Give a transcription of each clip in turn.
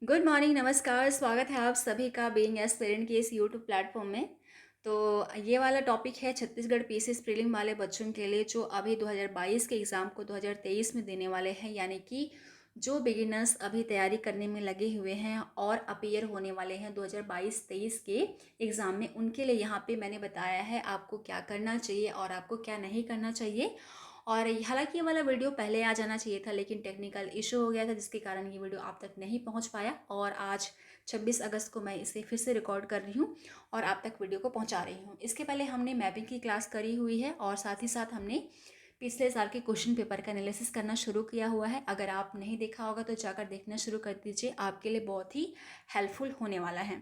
Good morning, नमस्कार। स्वागत है आप सभी का बीइंग एस्पिरेंट के इस यूट्यूब प्लेटफॉर्म में। तो ये वाला टॉपिक है छत्तीसगढ़ पीसीएस प्रीलिम वाले बच्चों के लिए जो अभी 2022 के एग्ज़ाम को 2023 में देने वाले हैं, यानी कि जो बिगिनर्स अभी तैयारी करने में लगे हुए हैं और अपीयर होने वाले हैं 2022-23 के एग्ज़ाम में, उनके लिए यहाँ पे मैंने बताया है आपको क्या करना चाहिए और आपको क्या नहीं करना चाहिए। और हालांकि ये वाला वीडियो पहले आ जाना चाहिए था, लेकिन टेक्निकल इशू हो गया था जिसके कारण ये वीडियो आप तक नहीं पहुंच पाया। और आज 26 अगस्त को मैं इसे फिर से रिकॉर्ड कर रही हूँ और आप तक वीडियो को पहुंचा रही हूँ। इसके पहले हमने मैपिंग की क्लास करी हुई है और साथ ही साथ हमने पिछले साल के क्वेश्चन पेपर का एनालिसिस करना शुरू किया हुआ है। अगर आप नहीं देखा होगा तो जाकर देखना शुरू कर दीजिए, आपके लिए बहुत ही हेल्पफुल होने वाला है।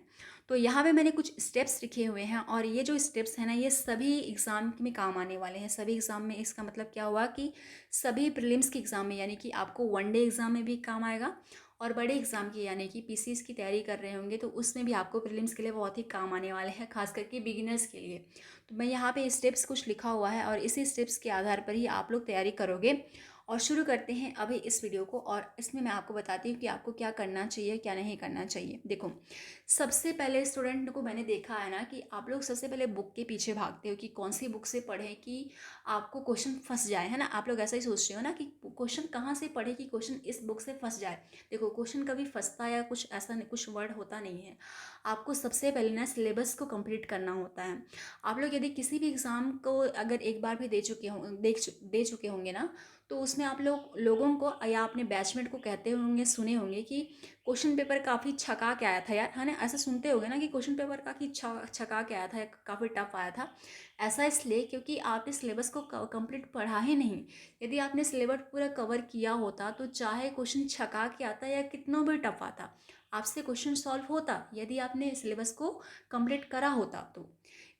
तो यहाँ पे मैंने कुछ स्टेप्स लिखे हुए हैं और ये जो स्टेप्स हैं ना, ये सभी एग्ज़ाम में काम आने वाले हैं। सभी एग्ज़ाम में, इसका मतलब क्या हुआ कि सभी प्रीलिम्स के एग्ज़ाम में, यानी कि आपको वनडे एग्ज़ाम में भी काम आएगा और बड़े एग्ज़ाम की यानी कि पीसीएस की तैयारी कर रहे होंगे तो उसमें भी आपको प्रीलिम्स के लिए बहुत ही काम आने वाले हैं, खास करके बिगिनर्स के लिए। तो मैं यहाँ पे स्टेप्स कुछ लिखा हुआ है और इसी स्टेप्स के आधार पर ही आप लोग तैयारी करोगे। और शुरू करते हैं अभी इस वीडियो को, और इसमें मैं आपको बताती हूँ कि आपको क्या करना चाहिए, क्या नहीं करना चाहिए। देखो, सबसे पहले स्टूडेंट को मैंने देखा है ना कि आप लोग सबसे पहले बुक के पीछे भागते हो कि कौन सी बुक से पढ़ें कि आपको क्वेश्चन फंस जाए, है ना। आप लोग ऐसा ही सोचते हो ना कि क्वेश्चन कहाँ से पढ़े कि क्वेश्चन इस बुक से फंस जाए। देखो, क्वेश्चन कभी फंसता या कुछ ऐसा नहीं, कुछ वर्ड होता नहीं है। आपको सबसे पहले ना सिलेबस को कंप्लीट करना होता है। आप लोग यदि किसी भी एग्ज़ाम को अगर एक बार भी दे चुके होंगे ना, तो उसमें आप लोगों को या अपने बैचमेट को कहते होंगे, सुने होंगे कि क्वेश्चन पेपर काफ़ी छका के आया था यार, है ना। ऐसा सुनते होंगे ना कि क्वेश्चन पेपर काफ़ी छका के आया था, काफ़ी टफ आया था। ऐसा इसलिए क्योंकि आपने सिलेबस को कंप्लीट पढ़ा ही नहीं। यदि आपने सिलेबस पूरा कवर किया होता तो चाहे क्वेश्चन छका के आता या कितना भी टफ आता, आपसे क्वेश्चन सॉल्व होता यदि आपने सिलेबस को कंप्लीट करा होता तो।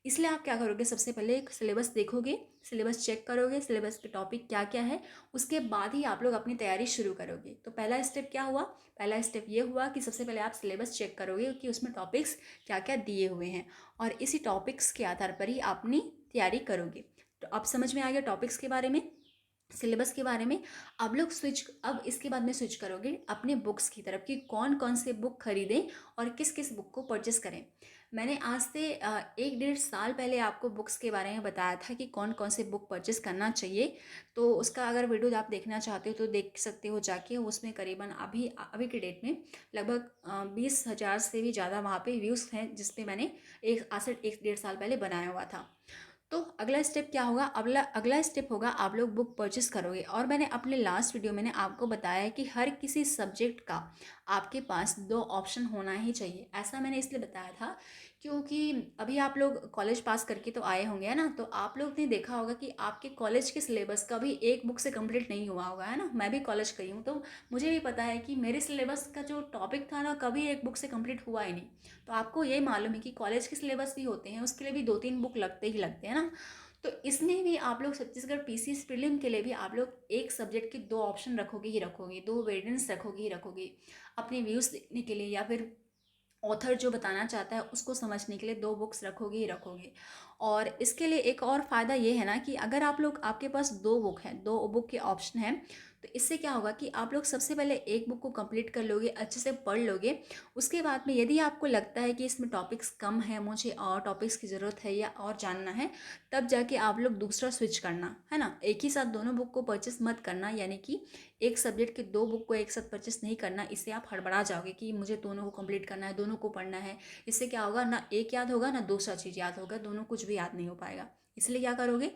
इसलिए आप क्या करोगे, सबसे पहले एक सिलेबस देखोगे, सिलेबस चेक करोगे, सिलेबस के टॉपिक क्या क्या है, उसके बाद ही आप लोग अपनी तैयारी शुरू करोगे। तो पहला स्टेप क्या हुआ, पहला स्टेप ये हुआ कि सबसे पहले आप सिलेबस चेक करोगे कि उसमें टॉपिक्स क्या क्या दिए हुए हैं और इसी टॉपिक्स के आधार पर ही अपनी तैयारी करोगे। तो अब समझ में आ गया टॉपिक्स के बारे में, सिलेबस के बारे में। अब इसके बाद में स्विच करोगे अपने बुक्स की तरफ कि कौन कौन से बुक खरीदें और किस किस बुक को परचेस करें। मैंने आज से 1 डेढ़ साल पहले आपको बुक्स के बारे में बताया था कि कौन कौन से बुक परचेस करना चाहिए। तो उसका अगर वीडियो आप देखना चाहते हो तो देख सकते हो जाके। उसमें करीबन अभी अभी के डेट में लगभग 20,000 से भी ज़्यादा वहाँ पे व्यूज़ हैं, जिसपे मैंने आज से 1 डेढ़ साल पहले बनाया हुआ था। तो अगला स्टेप क्या होगा, अगला अगला स्टेप होगा आप लोग बुक परचेस करोगे। और मैंने अपने लास्ट वीडियो में आपको बताया है कि हर किसी सब्जेक्ट का आपके पास 2 ऑप्शन होना ही चाहिए। ऐसा मैंने इसलिए बताया था क्योंकि अभी आप लोग कॉलेज पास करके तो आए होंगे, है ना। तो आप लोग ने देखा होगा कि आपके कॉलेज के सिलेबस कभी एक बुक से कंप्लीट नहीं हुआ होगा, है ना। मैं भी कॉलेज गई हूँ तो मुझे भी पता है कि मेरे सिलेबस का जो टॉपिक था ना, कभी एक बुक से कंप्लीट हुआ ही नहीं। तो आपको ये मालूम है कि कॉलेज के सिलेबस भी होते हैं, उसके लिए भी 2-3 बुक लगते ही लगते हैं ना। तो इसमें भी आप लोग छत्तीसगढ़ पीसीएस प्रीलिम के लिए भी आप लोग एक सब्जेक्ट के 2 ऑप्शन रखोगे ही रखोगे, 2 वेरिएंट्स रखोगे ही रखोगे। अपने व्यूज़ देखने के लिए या फिर ऑथर जो बताना चाहता है उसको समझने के लिए 2 बुक्स रखोगे ही रखोगे। और इसके लिए एक और फ़ायदा ये है ना कि अगर आपके पास 2 बुक हैं, 2 बुक के ऑप्शन हैं, तो इससे क्या होगा कि आप लोग सबसे पहले एक बुक को कंप्लीट कर लोगे, अच्छे से पढ़ लोगे। उसके बाद में यदि आपको लगता है कि इसमें टॉपिक्स कम है, मुझे और टॉपिक्स की ज़रूरत है या और जानना है, तब जाके आप लोग दूसरा स्विच करना, है ना। एक ही साथ दोनों बुक को परचेस मत करना, यानी कि एक सब्जेक्ट के 2 बुक को एक साथ परचेस नहीं करना। इससे आप हड़बड़ा जाओगे कि मुझे दोनों को कंप्लीट करना है, दोनों को पढ़ना है। इससे क्या होगा, ना एक याद होगा ना दूसरा चीज़ याद होगा, दोनों कुछ भी याद नहीं हो पाएगा। इसलिए क्या करोगे,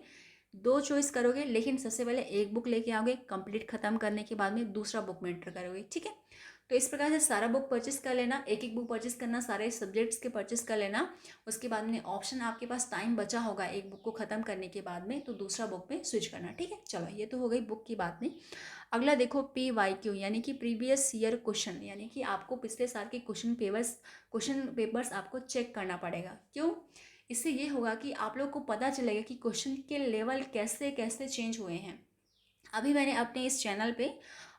2 चॉइस करोगे, लेकिन सबसे पहले एक बुक लेके आओगे, कंप्लीट खत्म करने के बाद में दूसरा बुक में एंटर करोगे, ठीक है। तो इस प्रकार से सारा बुक परचेस कर लेना, एक एक बुक परचेस करना, सारे सब्जेक्ट्स के परचेस कर लेना। उसके बाद में ऑप्शन आपके पास टाइम बचा होगा एक बुक को ख़त्म करने के बाद में, तो दूसरा बुक में स्विच करना, ठीक है। चलो, ये तो हो गई बुक की बात में। अगला देखो, PYQ यानी कि प्रीवियस ईयर क्वेश्चन, यानी कि आपको पिछले साल के क्वेश्चन पेपर्स आपको चेक करना पड़ेगा। क्यों, इससे ये होगा कि आप लोग को पता चलेगा कि क्वेश्चन के लेवल कैसे कैसे चेंज हुए हैं। अभी मैंने अपने इस चैनल पे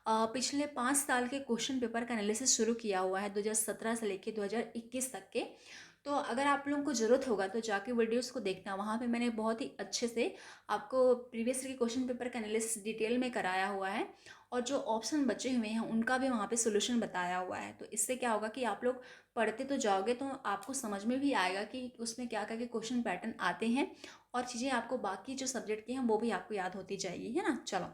पिछले 5 साल के क्वेश्चन पेपर का एनालिसिस शुरू किया हुआ है, 2017 से लेके 2021 तक के। तो अगर आप लोगों को ज़रूरत होगा तो जाके वीडियोस को देखना, वहाँ पे मैंने बहुत ही अच्छे से आपको प्रीवियस ईयर के क्वेश्चन पेपर का एनालिसिस डिटेल में कराया हुआ है, और जो ऑप्शन बचे हुए हैं उनका भी वहाँ पे सोल्यूशन बताया हुआ है। तो इससे क्या होगा कि आप लोग पढ़ते तो जाओगे तो आपको समझ में भी आएगा कि उसमें क्या क्या के क्वेश्चन पैटर्न आते हैं, और चीज़ें आपको बाकी जो सब्जेक्ट की हैं वो भी आपको याद होती जाएगी, है ना। चलो,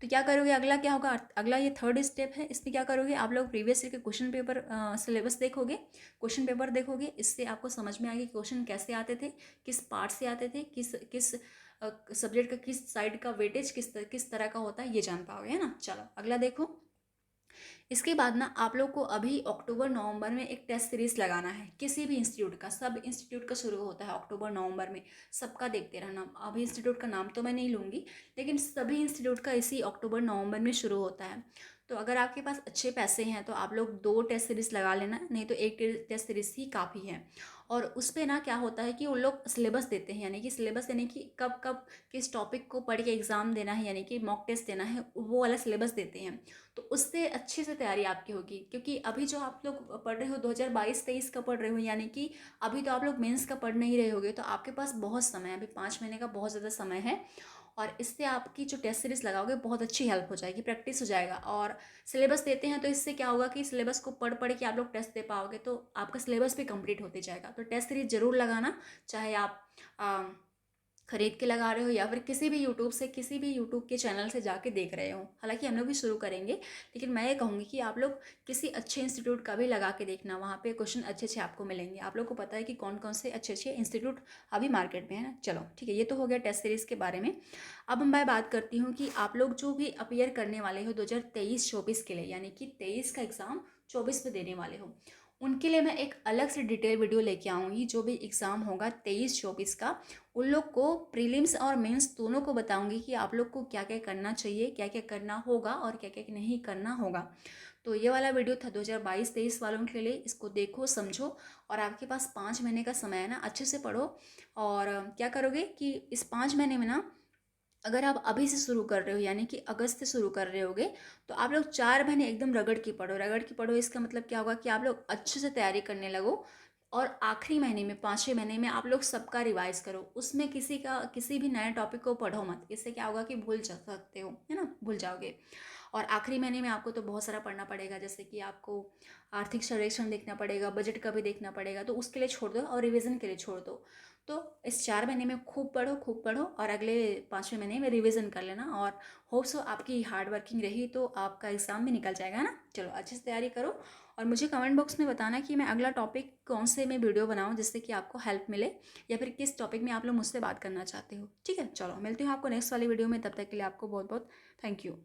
तो क्या करोगे, अगला क्या होगा, अगला ये थर्ड स्टेप है। इसमें क्या करोगे, आप लोग प्रीवियस ईयर के क्वेश्चन पेपर सिलेबस देखोगे, क्वेश्चन पेपर देखोगे। इससे आपको समझ में आएगी क्वेश्चन कैसे आते थे, किस पार्ट से आते थे, किस किस सब्जेक्ट का किस साइड का वेटेज किस तरह का होता है, ये जान पाओगे, है ना। चलो अगला देखो। इसके बाद ना आप लोग को अभी अक्टूबर नवंबर में एक टेस्ट सीरीज लगाना है, किसी भी इंस्टीट्यूट का, सब इंस्टीट्यूट का शुरू होता है अक्टूबर नवंबर में। सबका देखते रहना, अभी इंस्टीट्यूट का नाम तो मैं नहीं लूँगी, लेकिन सभी इंस्टीट्यूट का इसी अक्टूबर नवंबर में शुरू होता है। तो अगर आपके पास अच्छे पैसे हैं तो आप लोग 2 टेस्ट सीरीज लगा लेना, नहीं तो एक टेस्ट सीरीज ही काफ़ी है। और उस पे ना क्या होता है कि वो लोग सिलेबस देते हैं, यानी कि सिलेबस यानी कि कब कब किस टॉपिक को पढ़ के एग्ज़ाम देना है, यानी कि मॉक टेस्ट देना है, वो वाला सिलेबस देते हैं। तो उससे अच्छे से तैयारी आपकी होगी, क्योंकि अभी जो आप लोग पढ़ रहे हो 2022-23 का पढ़ रहे हो, यानी कि अभी तो आप लोग मेंस का पढ़ नहीं रहे होगे, तो आपके पास बहुत समय है, अभी 5 महीने का बहुत ज़्यादा समय है। और इससे आपकी जो टेस्ट सीरीज लगाओगे बहुत अच्छी हेल्प हो जाएगी, प्रैक्टिस हो जाएगा। और सिलेबस देते हैं तो इससे क्या होगा कि सिलेबस को पढ़ पढ़ के आप लोग टेस्ट दे पाओगे, तो आपका सिलेबस भी कंप्लीट होते जाएगा। तो टेस्ट सीरीज जरूर लगाना, चाहे आप खरीद के लगा रहे हो या फिर किसी भी यूट्यूब के चैनल से जाके देख रहे हो। हालांकि हम लोग भी शुरू करेंगे, लेकिन मैं ये कहूँगी कि आप लोग किसी अच्छे इंस्टीट्यूट का भी लगा के देखना, वहाँ पे क्वेश्चन अच्छे अच्छे आपको मिलेंगे। आप लोग को पता है कि कौन कौन से अच्छे अच्छे इंस्टीट्यूट अभी मार्केट में है ना। चलो ठीक है, ये तो हो गया टेस्ट सीरीज़ के बारे में। अब मैं बात करती हूँ कि आप लोग जो भी अपियर करने वाले हो 2023-24 के लिए, यानी कि 23 का एग्ज़ाम 24 में देने वाले हो, उनके लिए मैं एक अलग से डिटेल वीडियो लेके आऊँगी। जो भी एग्ज़ाम होगा 23-24 का, उन लोग को प्रीलिम्स और मेंस दोनों को बताऊंगी कि आप लोग को क्या क्या करना चाहिए, क्या क्या करना होगा और क्या क्या नहीं करना होगा। तो ये वाला वीडियो था 2022-23 वालों के लिए, इसको देखो समझो। और आपके पास 5 महीने का समय है ना, अच्छे से पढ़ो। और क्या करोगे कि इस 5 महीने में ना, अगर आप अभी से शुरू कर रहे हो, यानी कि अगस्त से शुरू कर रहे होगे, तो आप लोग 4 महीने एकदम रगड़ के पढ़ो, रगड़ के पढ़ो। इसका मतलब क्या होगा कि आप लोग अच्छे से तैयारी करने लगो, और आखिरी महीने में 5-6 महीने में आप लोग सबका रिवाइज करो। उसमें किसी भी नए टॉपिक को पढ़ो मत, इससे क्या होगा कि भूल जा सकते हो, है ना, भूल जाओगे। और आखिरी महीने में आपको तो बहुत सारा पढ़ना पड़ेगा, जैसे कि आपको आर्थिक सर्वेक्षण देखना पड़ेगा, बजट का भी देखना पड़ेगा, तो उसके लिए छोड़ दो और रिवीजन के लिए छोड़ दो। तो इस 4 महीने में खूब पढ़ो और अगले 5वें महीने में रिवीजन कर लेना। और होप सो आपकी हार्ड वर्किंग रही तो आपका एग्ज़ाम भी निकल जाएगा, है ना। चलो अच्छे से तैयारी करो, और मुझे कमेंट बॉक्स में बताना कि मैं अगला टॉपिक कौन से मैं वीडियो बनाऊं जिससे कि आपको हेल्प मिले, या फिर किस टॉपिक में आप लोग मुझसे बात करना चाहते हो। ठीक है, चलो मिलती हूँ आपको नेक्स्ट वाली वीडियो में, तब तक के लिए आपको बहुत बहुत थैंक यू।